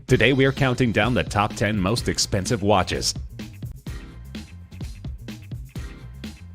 Today we are counting down the top 10 most expensive watches.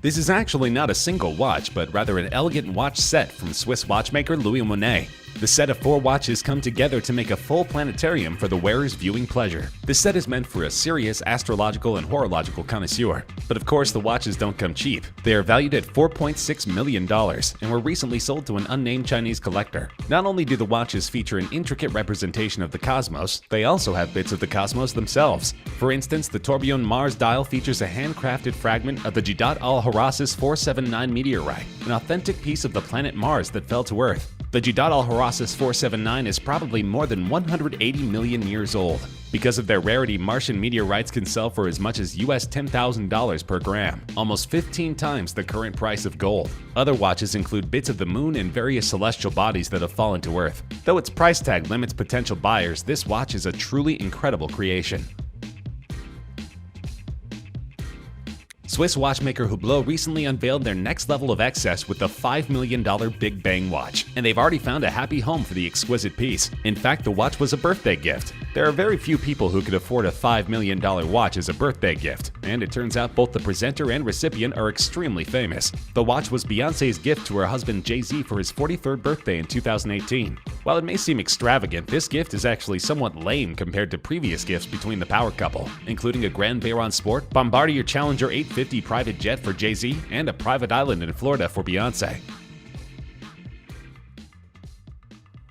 This is actually not a single watch, but rather an elegant watch set from Swiss watchmaker Louis Monet. The set of 4 watches come together to make a full planetarium for the wearer's viewing pleasure. This set is meant for a serious astrological and horological connoisseur. But of course, the watches don't come cheap. They are valued at $4.6 million and were recently sold to an unnamed Chinese collector. Not only do the watches feature an intricate representation of the cosmos, they also have bits of the cosmos themselves. For instance, the Tourbillon Mars dial features a handcrafted fragment of the Jidot Al-Harasis 479 meteorite, an authentic piece of the planet Mars that fell to Earth. The Jidot Al-Harasis 479 is probably more than 180 million years old. Because of their rarity, Martian meteorites can sell for as much as US $10,000 per gram, almost 15 times the current price of gold. Other watches include bits of the moon and various celestial bodies that have fallen to Earth. Though its price tag limits potential buyers, this watch is a truly incredible creation. Swiss watchmaker Hublot recently unveiled their next level of excess with the $5 million Big Bang watch, and they've already found a happy home for the exquisite piece. In fact, the watch was a birthday gift. There are very few people who could afford a $5 million watch as a birthday gift, and it turns out both the presenter and recipient are extremely famous. The watch was Beyoncé's gift to her husband Jay-Z for his 43rd birthday in 2018. While it may seem extravagant, this gift is actually somewhat lame compared to previous gifts between the power couple, including a Grand Bayron Sport, Bombardier Challenger 850 private jet for Jay-Z, and a private island in Florida for Beyoncé.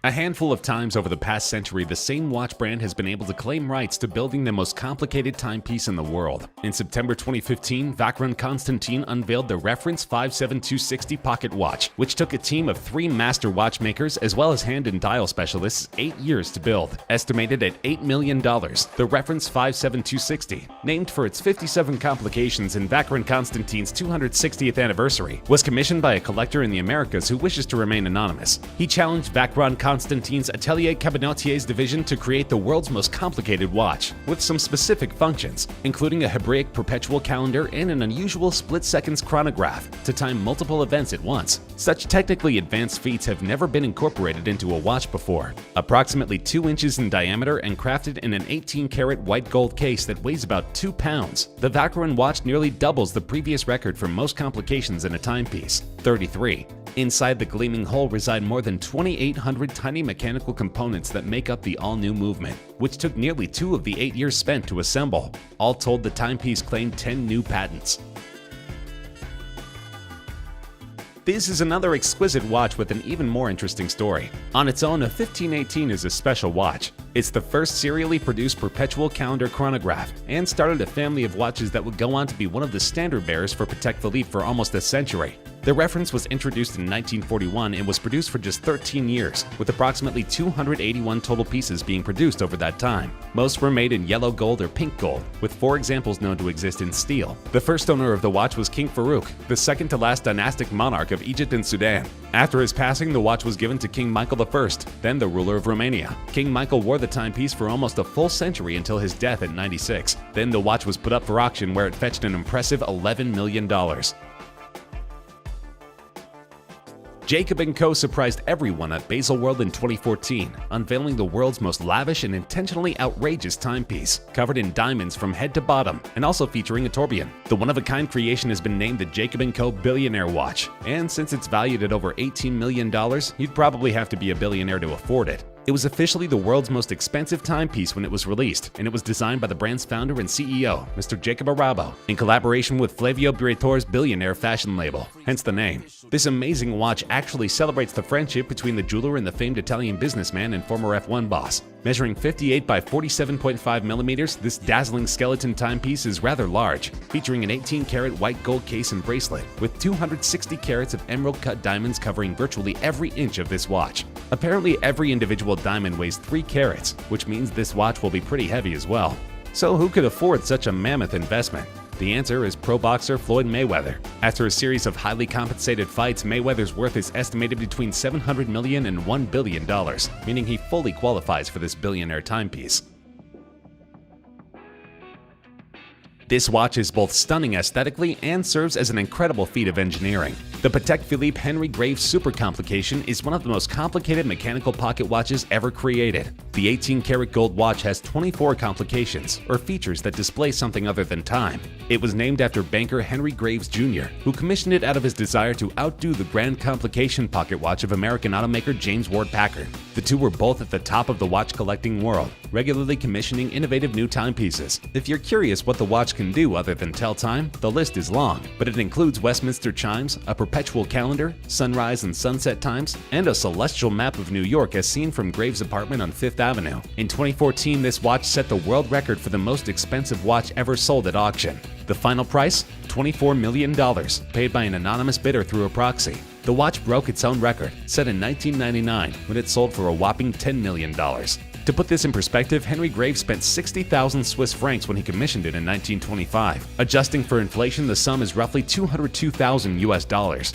A handful of times over the past century, the same watch brand has been able to claim rights to building the most complicated timepiece in the world. In September 2015, Vacheron Constantin unveiled the Reference 57260 pocket watch, which took a team of 3 master watchmakers as well as hand and dial specialists 8 years to build. Estimated at $8 million, the Reference 57260, named for its 57 complications in Vacheron Constantin's 260th anniversary, was commissioned by a collector in the Americas who wishes to remain anonymous. He challenged Vacheron Constantin's Atelier Cabinotier's division to create the world's most complicated watch, with some specific functions, including a Hebraic perpetual calendar and an unusual split-seconds chronograph to time multiple events at once. Such technically advanced feats have never been incorporated into a watch before. Approximately 2 inches in diameter and crafted in an 18-karat white gold case that weighs about 2 pounds, the Vacheron watch nearly doubles the previous record for most complications in a timepiece, 33. Inside the gleaming hull reside more than 2,800 tiny mechanical components that make up the all-new movement, which took nearly 2 of the 8 years spent to assemble. All told, the timepiece claimed 10 new patents. This is another exquisite watch with an even more interesting story. On its own, a 1518 is a special watch. It's the first serially produced perpetual calendar chronograph and started a family of watches that would go on to be one of the standard bearers for Patek Philippe for almost a century. The Reference was introduced in 1941 and was produced for just 13 years, with approximately 281 total pieces being produced over that time. Most were made in yellow gold or pink gold, with 4 examples known to exist in steel. The first owner of the watch was King Farouk, the second to last dynastic monarch of Egypt and Sudan. After his passing, the watch was given to King Michael I, then the ruler of Romania. King Michael wore the timepiece for almost a full century until his death at 96. Then the watch was put up for auction, where it fetched an impressive $11 million. Jacob & Co. surprised everyone at Baselworld in 2014, unveiling the world's most lavish and intentionally outrageous timepiece, covered in diamonds from head to bottom, and also featuring a tourbillon. The one-of-a-kind creation has been named the Jacob & Co. Billionaire Watch, and since it's valued at over $18 million, you'd probably have to be a billionaire to afford it. It was officially the world's most expensive timepiece when it was released, and it was designed by the brand's founder and CEO, Mr. Jacob Arabo, in collaboration with Flavio Briatore's billionaire fashion label, hence the name. This amazing watch actually celebrates the friendship between the jeweler and the famed Italian businessman and former F1 boss. Measuring 58 by 47.5 millimeters, this dazzling skeleton timepiece is rather large, featuring an 18-karat white gold case and bracelet, with 260 carats of emerald-cut diamonds covering virtually every inch of this watch. Apparently, every individual diamond weighs 3 carats, which means this watch will be pretty heavy as well. So who could afford such a mammoth investment? The answer is pro boxer Floyd Mayweather. After a series of highly compensated fights, Mayweather's worth is estimated between $700 million and $1 billion, meaning he fully qualifies for this billionaire timepiece. This watch is both stunning aesthetically and serves as an incredible feat of engineering. The Patek Philippe Henry Graves Super Complication is one of the most complicated mechanical pocket watches ever created. The 18-karat gold watch has 24 complications, or features that display something other than time. It was named after banker Henry Graves Jr., who commissioned it out of his desire to outdo the Grand Complication pocket watch of American automaker James Ward Packard. The two were both at the top of the watch collecting world, regularly commissioning innovative new timepieces. If you're curious what the watch can do other than tell time, the list is long, but it includes Westminster chimes, a perpetual calendar, sunrise and sunset times, and a celestial map of New York as seen from Graves' apartment on Fifth Avenue. In 2014, this watch set the world record for the most expensive watch ever sold at auction. The final price? $24 million, paid by an anonymous bidder through a proxy. The watch broke its own record, set in 1999, when it sold for a whopping $10 million. To put this in perspective, Henry Graves spent 60,000 Swiss francs when he commissioned it in 1925. Adjusting for inflation, the sum is roughly 202,000 US dollars.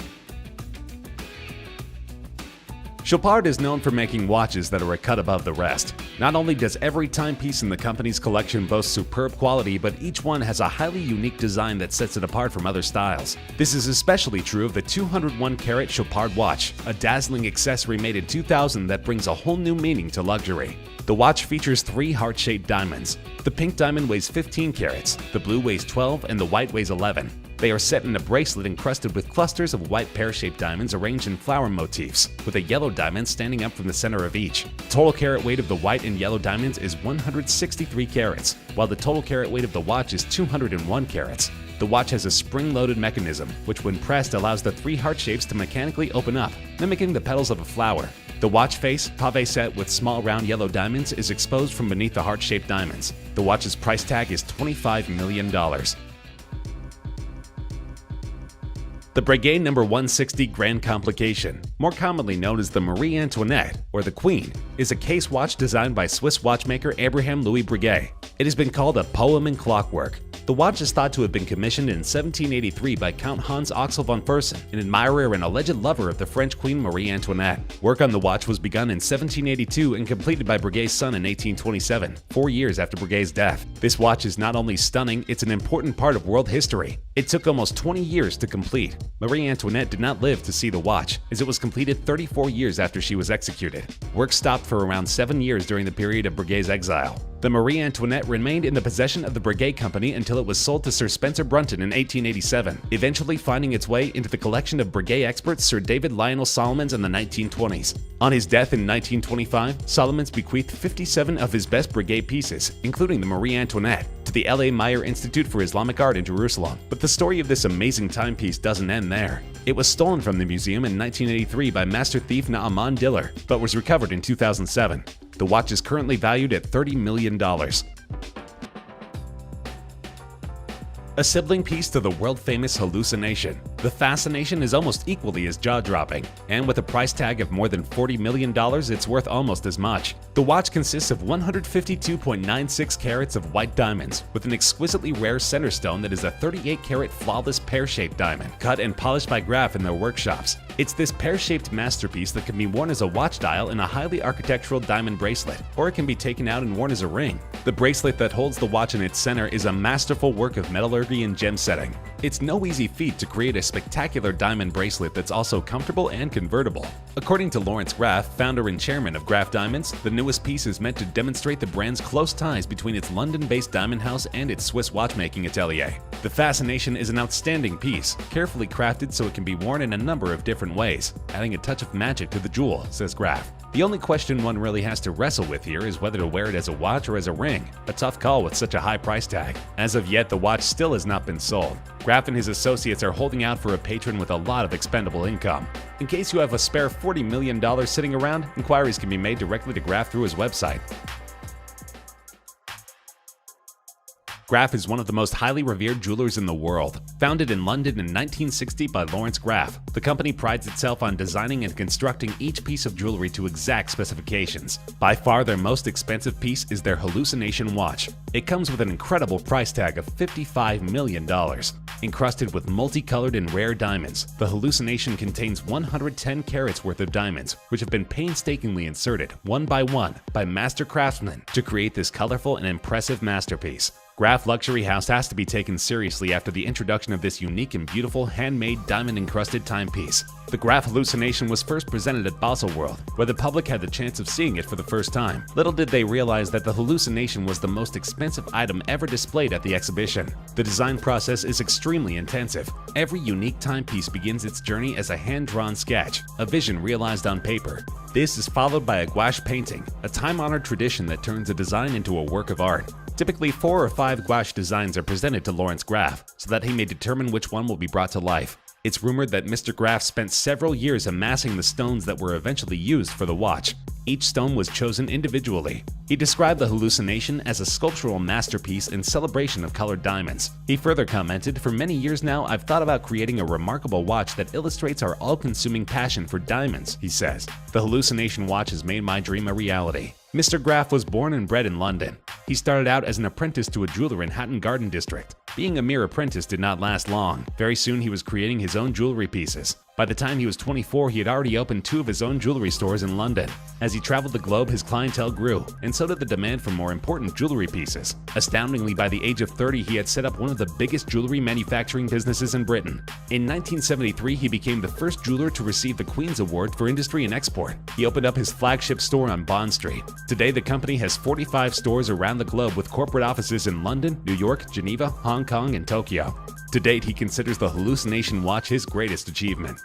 Chopard is known for making watches that are a cut above the rest. Not only does every timepiece in the company's collection boast superb quality, but each one has a highly unique design that sets it apart from other styles. This is especially true of the 201-karat Chopard watch, a dazzling accessory made in 2000 that brings a whole new meaning to luxury. The watch features 3 heart-shaped diamonds. The pink diamond weighs 15 carats, the blue weighs 12, and the white weighs 11. They are set in a bracelet encrusted with clusters of white pear-shaped diamonds arranged in flower motifs, with a yellow diamond standing up from the center of each. The total carat weight of the white and yellow diamonds is 163 carats, while the total carat weight of the watch is 201 carats. The watch has a spring-loaded mechanism, which when pressed allows the 3 heart shapes to mechanically open up, mimicking the petals of a flower. The watch face, pave set with small round yellow diamonds, is exposed from beneath the heart-shaped diamonds. The watch's price tag is $25 million. The Breguet No. 160 Grand Complication, more commonly known as the Marie Antoinette, or the Queen, is a case watch designed by Swiss watchmaker Abraham Louis Breguet. It has been called a poem in clockwork. The watch is thought to have been commissioned in 1783 by Count Hans Axel von Fersen, an admirer and alleged lover of the French Queen Marie Antoinette. Work on the watch was begun in 1782 and completed by Breguet's son in 1827, 4 years after Breguet's death. This watch is not only stunning, it's an important part of world history. It took almost 20 years to complete. Marie Antoinette did not live to see the watch, as it was completed 34 years after she was executed. Work stopped for around 7 years during the period of Breguet's exile. The Marie Antoinette remained in the possession of the Breguet Company until it was sold to Sir Spencer Brunton in 1887, eventually finding its way into the collection of Breguet experts Sir David Lionel Solomons in the 1920s. On his death in 1925, Solomons bequeathed 57 of his best Breguet pieces, including the Marie Antoinette, to the L.A. Meyer Institute for Islamic Art in Jerusalem. But the story of this amazing timepiece doesn't end there. It was stolen from the museum in 1983 by master thief Naaman Diller, but was recovered in 2007. The watch is currently valued at $30 million. A sibling piece to the world-famous Hallucination, the Fascination is almost equally as jaw-dropping, and with a price tag of more than $40 million, it's worth almost as much. The watch consists of 152.96 carats of white diamonds, with an exquisitely rare center stone that is a 38-carat flawless pear-shaped diamond, cut and polished by Graff in their workshops. It's this pear-shaped masterpiece that can be worn as a watch dial in a highly architectural diamond bracelet, or it can be taken out and worn as a ring. The bracelet that holds the watch in its center is a masterful work of metallurgy and gem setting. It's no easy feat to create a spectacular diamond bracelet that's also comfortable and convertible. According to Lawrence Graff, founder and chairman of Graff Diamonds, the newest piece is meant to demonstrate the brand's close ties between its London-based diamond house and its Swiss watchmaking atelier. The Fascination is an outstanding piece, carefully crafted so it can be worn in a number of different ways, adding a touch of magic to the jewel, says Graff. The only question one really has to wrestle with here is whether to wear it as a watch or as a ring, a tough call with such a high price tag. As of yet, the watch still has not been sold. Graff and his associates are holding out for a patron with a lot of expendable income. In case you have a spare $40 million sitting around, inquiries can be made directly to Graff through his website. Graff is one of the most highly revered jewelers in the world. Founded in London in 1960 by Lawrence Graff, the company prides itself on designing and constructing each piece of jewelry to exact specifications. By far their most expensive piece is their Hallucination watch. It comes with an incredible price tag of $55 million. Encrusted with multicolored and rare diamonds, the Hallucination contains 110 carats worth of diamonds, which have been painstakingly inserted, one by master craftsmen, to create this colorful and impressive masterpiece. Graf Luxury House has to be taken seriously after the introduction of this unique and beautiful handmade diamond-encrusted timepiece. The Graf hallucination was first presented at Baselworld, where the public had the chance of seeing it for the first time. Little did they realize that the hallucination was the most expensive item ever displayed at the exhibition. The design process is extremely intensive. Every unique timepiece begins its journey as a hand-drawn sketch, a vision realized on paper. This is followed by a gouache painting, a time-honored tradition that turns a design into a work of art. Typically, 4 or 5 gouache designs are presented to Lawrence Graf, so that he may determine which one will be brought to life. It's rumored that Mr. Graf spent several years amassing the stones that were eventually used for the watch. Each stone was chosen individually. He described the hallucination as a sculptural masterpiece in celebration of colored diamonds. He further commented, "For many years now, I've thought about creating a remarkable watch that illustrates our all-consuming passion for diamonds," he says. "The hallucination watch has made my dream a reality." Mr. Graf was born and bred in London. He started out as an apprentice to a jeweler in Hatton Garden District. Being a mere apprentice did not last long. Very soon he was creating his own jewelry pieces. By the time he was 24, he had already opened 2 of his own jewelry stores in London. As he traveled the globe, his clientele grew, and so did the demand for more important jewelry pieces. Astoundingly, by the age of 30, he had set up one of the biggest jewelry manufacturing businesses in Britain. In 1973, he became the first jeweler to receive the Queen's Award for Industry and Export. He opened up his flagship store on Bond Street. Today, the company has 45 stores around the globe with corporate offices in London, New York, Geneva, Hong Kong, and Tokyo. To date, he considers the hallucination watch his greatest achievement.